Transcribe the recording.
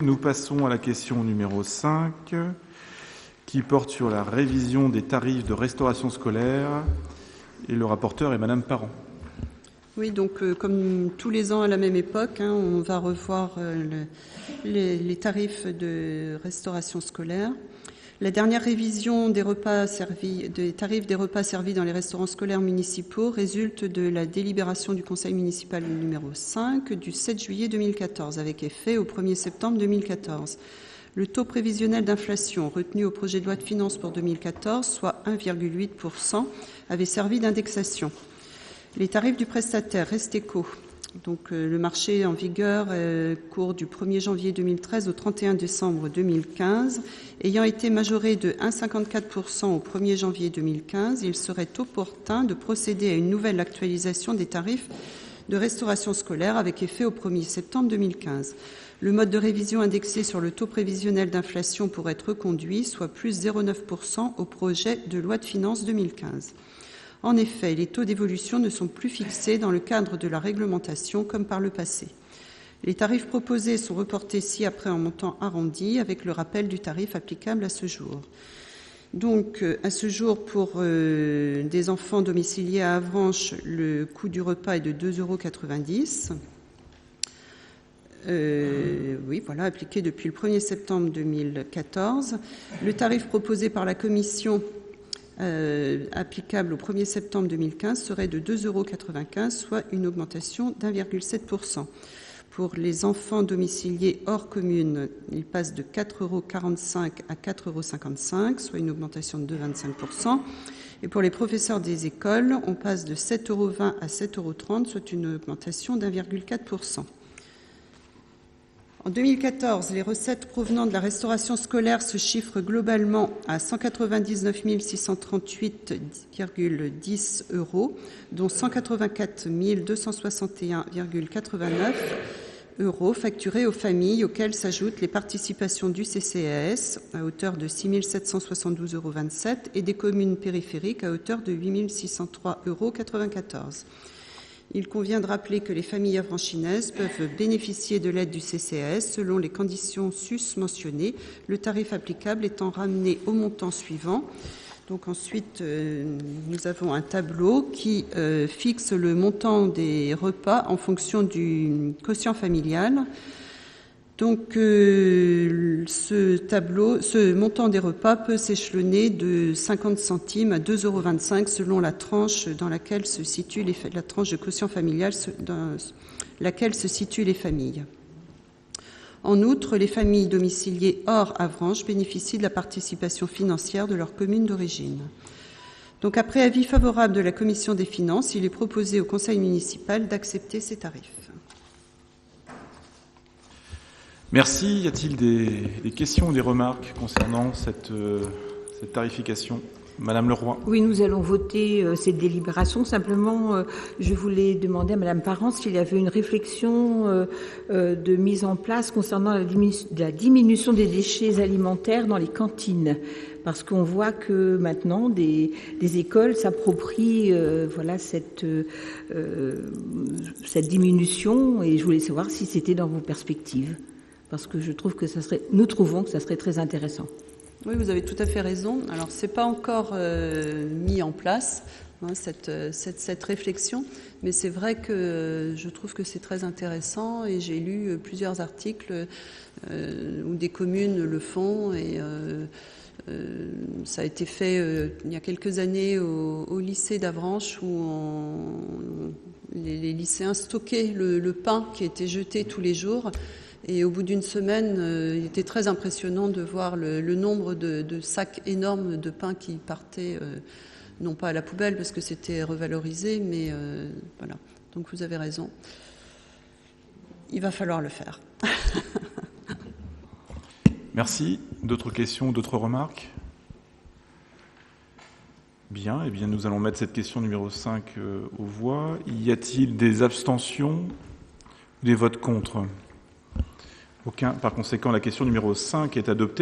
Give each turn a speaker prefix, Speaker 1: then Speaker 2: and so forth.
Speaker 1: Nous passons à la question numéro 5, qui porte sur la révision des tarifs de restauration scolaire. Et le rapporteur est Madame Parent.
Speaker 2: Oui, donc comme tous les ans à la même époque, on va revoir les tarifs de restauration scolaire. La dernière révision des tarifs des repas servis dans les restaurants scolaires municipaux résulte de la délibération du Conseil municipal numéro 5 du 7 juillet 2014, avec effet au 1er septembre 2014. Le taux prévisionnel d'inflation retenu au projet de loi de finances pour 2014, soit 1,8%, avait servi d'indexation. Les tarifs du prestataire Resteco, donc le marché en vigueur court du 1er janvier 2013 au 31 décembre 2015, ayant été majoré de 1,54% au 1er janvier 2015, il serait opportun de procéder à une nouvelle actualisation des tarifs de restauration scolaire avec effet au 1er septembre 2015. Le mode de révision indexé sur le taux prévisionnel d'inflation pourrait être reconduit, soit plus 0,9% au projet de loi de finances 2015. En effet, les taux d'évolution ne sont plus fixés dans le cadre de la réglementation comme par le passé. Les tarifs proposés sont reportés ci-après en montant arrondi avec le rappel du tarif applicable à ce jour. Donc, à ce jour, pour des enfants domiciliés à Avranches, le coût du repas est de 2,90 €. Appliqué depuis le 1er septembre 2014. Le tarif proposé par la Commission applicable au 1er septembre 2015 serait de 2,95 €, soit une augmentation d'1,7%. Pour les enfants domiciliés hors commune, il passe de 4,45 € à 4,55 €, soit une augmentation de 2,25%. Et pour les professeurs des écoles, on passe de 7,20 € à 7,30 €, soit une augmentation d'1,4%. En 2014, les recettes provenant de la restauration scolaire se chiffrent globalement à 199 638,10 €, dont 184 261,89 € facturés aux familles, auxquelles s'ajoutent les participations du CCAS à hauteur de 6 772,27 € et des communes périphériques à hauteur de 8 603,94 €. Il convient de rappeler que les familles avranchinaises peuvent bénéficier de l'aide du CCAS selon les conditions sus-mentionnées, le tarif applicable étant ramené au montant suivant. Donc ensuite, nous avons un tableau qui fixe le montant des repas en fonction du quotient familial. Donc, ce montant des repas peut s'échelonner de 50 centimes à 2,25 € selon la tranche dans laquelle se situe la tranche de quotient familial dans laquelle se situent les familles. En outre, les familles domiciliées hors Avranches bénéficient de la participation financière de leur commune d'origine. Donc, après avis favorable de la Commission des finances, il est proposé au Conseil municipal d'accepter ces tarifs.
Speaker 1: Merci. Y a-t-il des questions ou des remarques concernant cette tarification ? Madame Leroy.
Speaker 3: Oui, nous allons voter cette délibération. Simplement, je voulais demander à Madame Parent s'il y avait une réflexion de mise en place concernant la diminution des déchets alimentaires dans les cantines. Parce qu'on voit que maintenant, des écoles s'approprient cette diminution, et je voulais savoir si c'était dans vos perspectives. Parce que nous trouvons que ça serait très intéressant.
Speaker 2: Oui, vous avez tout à fait raison. Alors, c'est pas encore mis en place, cette réflexion, mais c'est vrai que je trouve que c'est très intéressant, et j'ai lu plusieurs articles où des communes le font, et ça a été fait il y a quelques années au lycée d'Avranches, où les lycéens stockaient le pain qui était jeté tous les jours. Et au bout d'une semaine, il était très impressionnant de voir le nombre de sacs énormes de pain qui partaient, non pas à la poubelle parce que c'était revalorisé, mais voilà. Donc vous avez raison. Il va falloir le faire.
Speaker 1: Merci. D'autres questions, d'autres remarques ? Bien, eh bien nous allons mettre cette question numéro 5 aux voix. Y a-t-il des abstentions ou des votes contre ? Aucun. Par conséquent, la question numéro 5 est adoptée.